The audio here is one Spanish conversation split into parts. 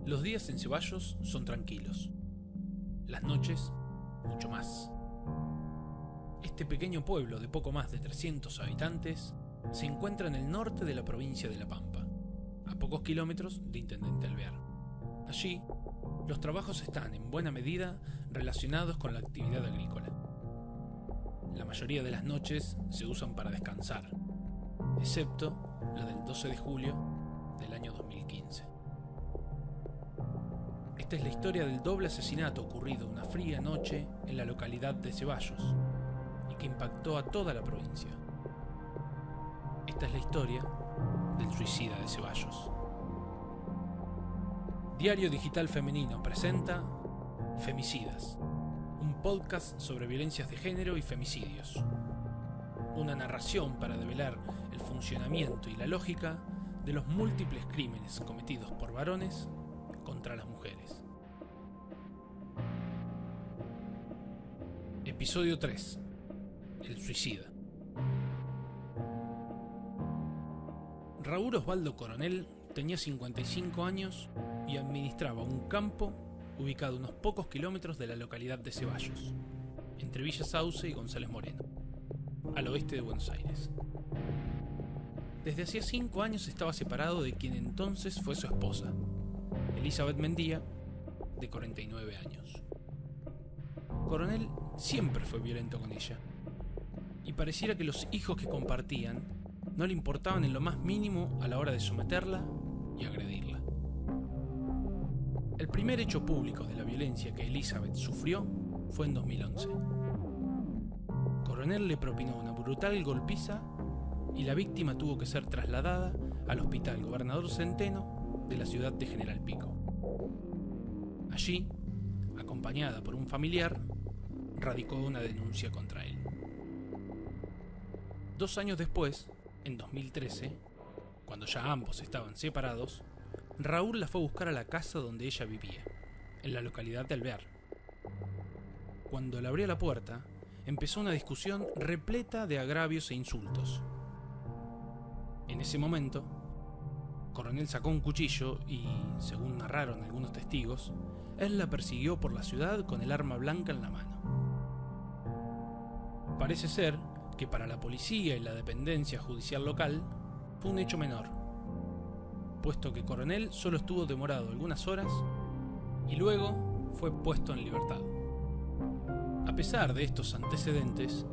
Los días en Ceballos son tranquilos. Las noches, mucho más. Este pequeño pueblo de poco más de 300 habitantes se encuentra en el norte de la provincia de La Pampa, a pocos kilómetros de Intendente Alvear. Allí, los trabajos están en buena medida relacionados con la actividad agrícola. La mayoría de las noches se usan para descansar, excepto la del 12 de julio del año 2015. Esta es la historia del doble asesinato ocurrido una fría noche en la localidad de Ceballos y que impactó a toda la provincia. Esta es la historia del suicida de Ceballos. Diario Digital Femenino presenta Femicidas, un podcast sobre violencias de género y femicidios. Una narración para develar el funcionamiento y la lógica de los múltiples crímenes cometidos por varones contra las mujeres. Episodio 3. El suicida. Raúl Osvaldo Coronel tenía 55 años y administraba un campo ubicado a unos pocos kilómetros de la localidad de Ceballos, entre Villa Sauce y González Moreno, al oeste de Buenos Aires. Desde hacía 5 años estaba separado de quien entonces fue su esposa, Elizabeth Mendía, de 49 años. Coronel siempre fue violento con ella, y pareciera que los hijos que compartían no le importaban en lo más mínimo a la hora de someterla y agredirla. El primer hecho público de la violencia que Elizabeth sufrió fue en 2011. Coronel le propinó una brutal golpiza y la víctima tuvo que ser trasladada al Hospital Gobernador Centeno de la ciudad de General Pico. Allí, acompañada por un familiar, radicó una denuncia contra él. 2 años después, en 2013, cuando ya ambos estaban separados, Raúl la fue a buscar a la casa donde ella vivía, en la localidad de Alvear. Cuando le abrió la puerta, empezó una discusión repleta de agravios e insultos. En ese momento, Coronel sacó un cuchillo y, según narraron algunos testigos, él la persiguió por la ciudad con el arma blanca en la mano. Parece ser que para la policía y la dependencia judicial local fue un hecho menor, puesto que Coronel solo estuvo demorado algunas horas y luego fue puesto en libertad. A pesar de estos antecedentes,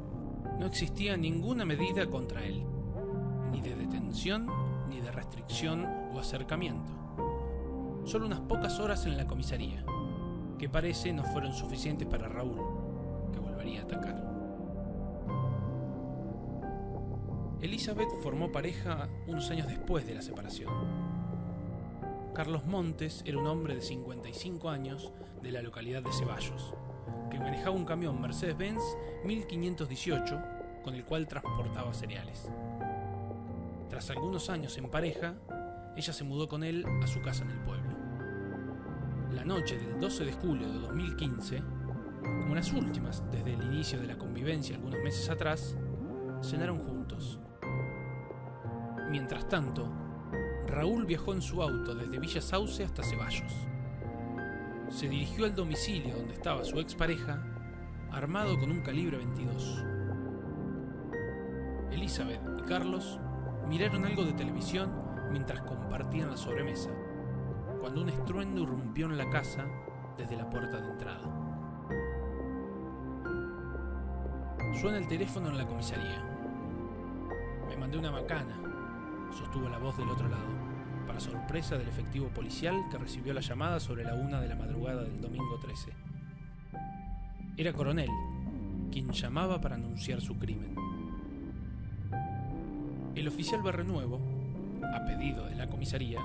no existía ninguna medida contra él, ni de detención, ni de restricción o acercamiento. Solo unas pocas horas en la comisaría, que parece no fueron suficientes para Raúl, que volvería a atacar. Elizabeth formó pareja unos años después de la separación. Carlos Montes era un hombre de 55 años de la localidad de Ceballos, que manejaba un camión Mercedes-Benz 1518 con el cual transportaba cereales. Tras algunos años en pareja, ella se mudó con él a su casa en el pueblo. La noche del 12 de julio de 2015, como las últimas desde el inicio de la convivencia algunos meses atrás, cenaron juntos. Mientras tanto, Raúl viajó en su auto desde Villa Sauce hasta Ceballos. Se dirigió al domicilio donde estaba su expareja, armado con un calibre 22. Elizabeth y Carlos miraron algo de televisión mientras compartían la sobremesa, cuando un estruendo irrumpió en la casa desde la puerta de entrada. Suena el teléfono en la comisaría. Me mandé una macana, sostuvo la voz del otro lado, para sorpresa del efectivo policial que recibió la llamada sobre la 1 de la madrugada del domingo 13. Era Coronel, quien llamaba para anunciar su crimen. El oficial Barrenuevo, a pedido de la comisaría,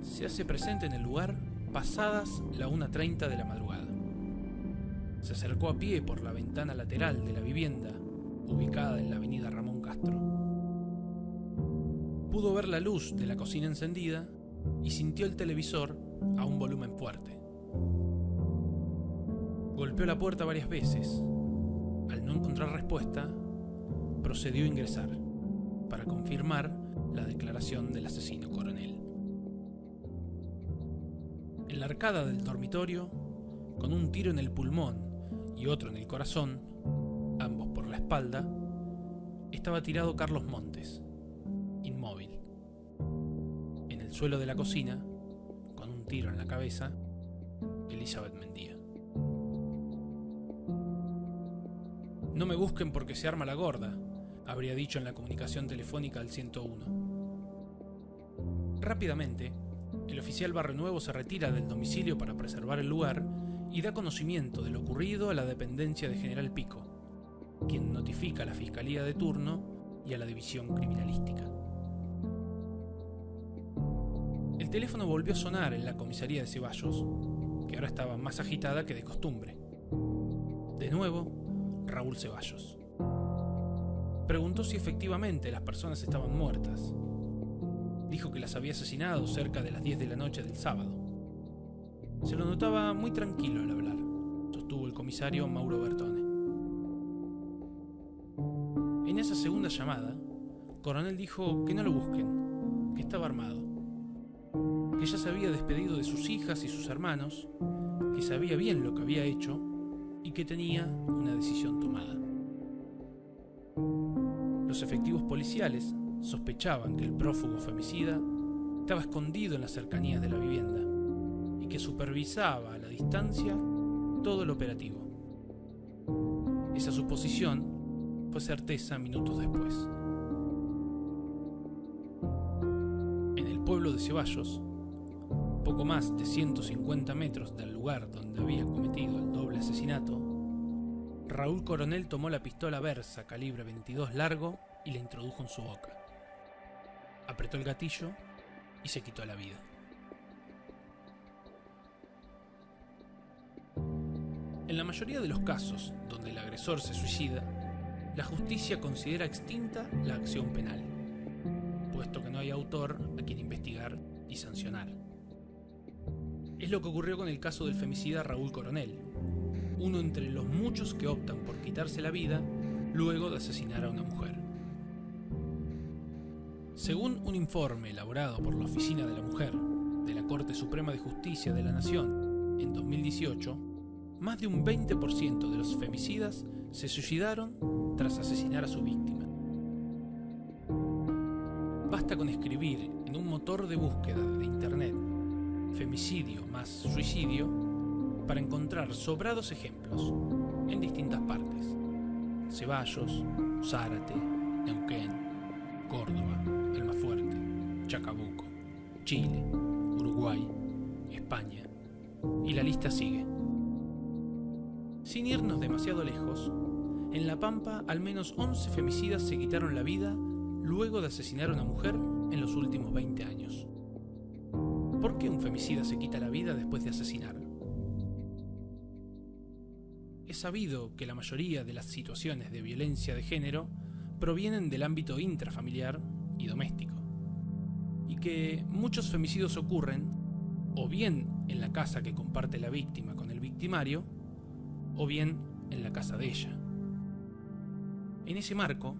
se hace presente en el lugar pasadas la 1:30 de la madrugada. Se acercó a pie por la ventana lateral de la vivienda, ubicada en la avenida Ramón Castro. Pudo ver la luz de la cocina encendida y sintió el televisor a un volumen fuerte. Golpeó la puerta varias veces. Al no encontrar respuesta, procedió a ingresar para confirmar la declaración del asesino Coronel. En la arcada del dormitorio, con un tiro en el pulmón y otro en el corazón, ambos por la espalda, estaba tirado Carlos Montes, inmóvil. En el suelo de la cocina, con un tiro en la cabeza, Elizabeth Mendía. No me busquen porque se arma la gorda, habría dicho en la comunicación telefónica al 101. Rápidamente, el oficial Barrenuevo se retira del domicilio para preservar el lugar y da conocimiento de lo ocurrido a la dependencia de General Pico, quien notifica a la Fiscalía de turno y a la División Criminalística. El teléfono volvió a sonar en la comisaría de Ceballos, que ahora estaba más agitada que de costumbre. De nuevo, Raúl Ceballos. Preguntó si efectivamente las personas estaban muertas. Dijo que las había asesinado cerca de las 10 de la noche del sábado. Se lo notaba muy tranquilo al hablar, sostuvo el comisario Mauro Bertone. En esa segunda llamada, Coronel dijo que no lo busquen, que estaba armado, que ya se había despedido de sus hijas y sus hermanos, que sabía bien lo que había hecho y que tenía una decisión tomada. Los efectivos policiales sospechaban que el prófugo femicida estaba escondido en las cercanías de la vivienda y que supervisaba a la distancia todo el operativo. Esa suposición fue certeza minutos después. En el pueblo de Ceballos, poco más de 150 metros del lugar donde había cometido el doble asesinato, Raúl Coronel tomó la pistola Versa calibre 22 largo y la introdujo en su boca. Apretó el gatillo y se quitó la vida. En la mayoría de los casos donde el agresor se suicida, la justicia considera extinta la acción penal, puesto que no hay autor a quien investigar y sancionar. Es lo que ocurrió con el caso del femicida Raúl Coronel, uno entre los muchos que optan por quitarse la vida luego de asesinar a una mujer. Según un informe elaborado por la Oficina de la Mujer de la Corte Suprema de Justicia de la Nación en 2018, más de un 20% de los femicidas se suicidaron tras asesinar a su víctima. Basta con escribir en un motor de búsqueda de internet femicidio más suicidio para encontrar sobrados ejemplos en distintas partes: Ceballos, Zárate, Neuquén, Córdoba, Almafuerte, Chacabuco, Chile, Uruguay, España, y la lista sigue. Sin irnos demasiado lejos, en La Pampa al menos 11 femicidas se quitaron la vida luego de asesinar a una mujer en los últimos 20 años. ¿Por qué un femicida se quita la vida después de asesinar? Es sabido que la mayoría de las situaciones de violencia de género provienen del ámbito intrafamiliar y doméstico, y que muchos femicidios ocurren o bien en la casa que comparte la víctima con el victimario, o bien en la casa de ella. En ese marco,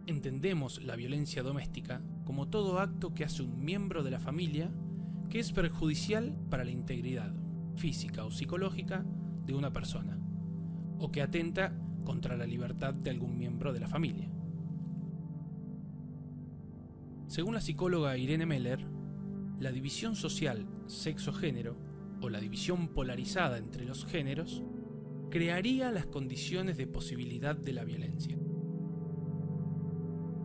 entendemos la violencia doméstica como todo acto que hace un miembro de la familia que es perjudicial para la integridad física o psicológica de una persona, o que atenta contra la libertad de algún miembro de la familia. Según la psicóloga Irene Meller, la división social sexo-género, o la división polarizada entre los géneros, crearía las condiciones de posibilidad de la violencia.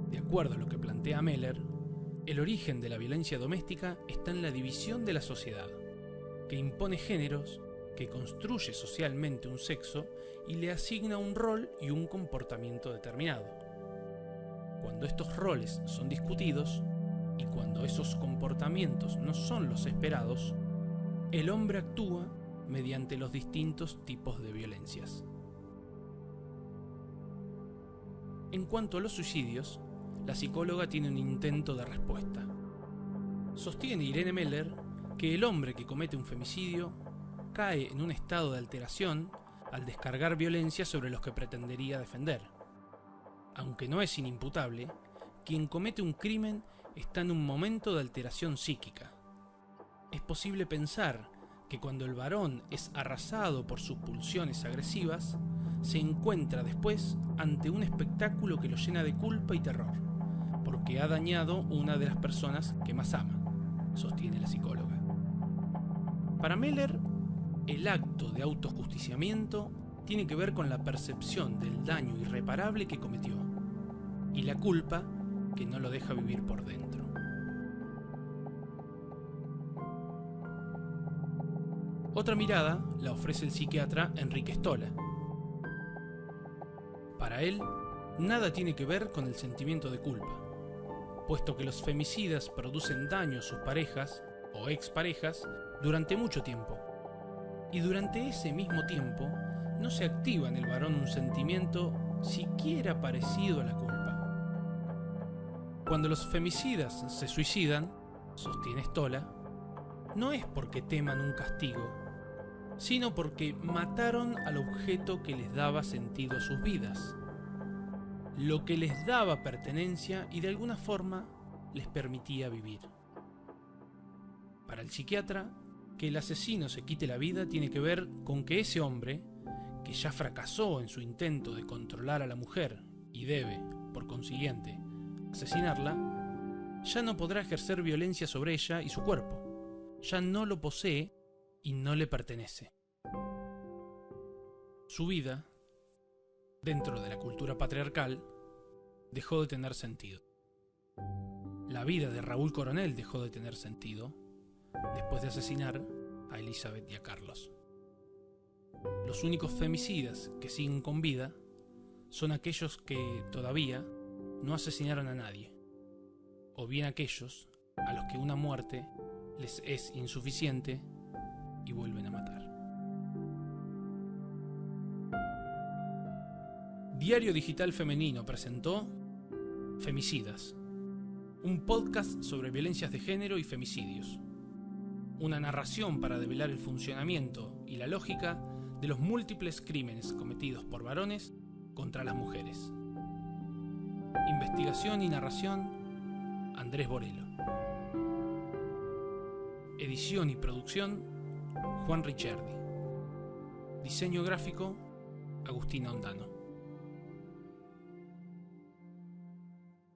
De acuerdo a lo que plantea Meller, el origen de la violencia doméstica está en la división de la sociedad, que impone géneros, que construye socialmente un sexo y le asigna un rol y un comportamiento determinado. Cuando estos roles son discutidos y cuando esos comportamientos no son los esperados, el hombre actúa mediante los distintos tipos de violencias. En cuanto a los suicidios, la psicóloga tiene un intento de respuesta. Sostiene Irene Meller que el hombre que comete un femicidio cae en un estado de alteración al descargar violencia sobre los que pretendería defender. Aunque no es inimputable, quien comete un crimen está en un momento de alteración psíquica. Es posible pensar que cuando el varón es arrasado por sus pulsiones agresivas, se encuentra después ante un espectáculo que lo llena de culpa y terror, porque ha dañado una de las personas que más ama, sostiene la psicóloga. Para Meller, el acto de autojusticiamiento tiene que ver con la percepción del daño irreparable que cometió y la culpa que no lo deja vivir por dentro. Otra mirada la ofrece el psiquiatra Enrique Stola. Para él, nada tiene que ver con el sentimiento de culpa, puesto que los femicidas producen daño a sus parejas o exparejas durante mucho tiempo, y durante ese mismo tiempo no se activa en el varón un sentimiento siquiera parecido a la culpa. Cuando los femicidas se suicidan, sostiene Stola, no es porque teman un castigo, sino porque mataron al objeto que les daba sentido a sus vidas, lo que les daba pertenencia y de alguna forma les permitía vivir. Para el psiquiatra, que el asesino se quite la vida tiene que ver con que ese hombre, que ya fracasó en su intento de controlar a la mujer y debe, por consiguiente, asesinarla, ya no podrá ejercer violencia sobre ella y su cuerpo, ya no lo posee y no le pertenece. Su vida, dentro de la cultura patriarcal, dejó de tener sentido. La vida de Raúl Coronel dejó de tener sentido después de asesinar a Elizabeth y a Carlos. Los únicos femicidas que siguen con vida son aquellos que todavía no asesinaron a nadie, o bien aquellos a los que una muerte les es insuficiente y vuelven a matar. Diario Digital Femenino presentó Femicidas, un podcast sobre violencias de género y femicidios. Una narración para develar el funcionamiento y la lógica de los múltiples crímenes cometidos por varones contra las mujeres. Investigación y narración, Andrés Borello. Edición y producción, Juan Ricciardi. Diseño gráfico, Agustina Ondano.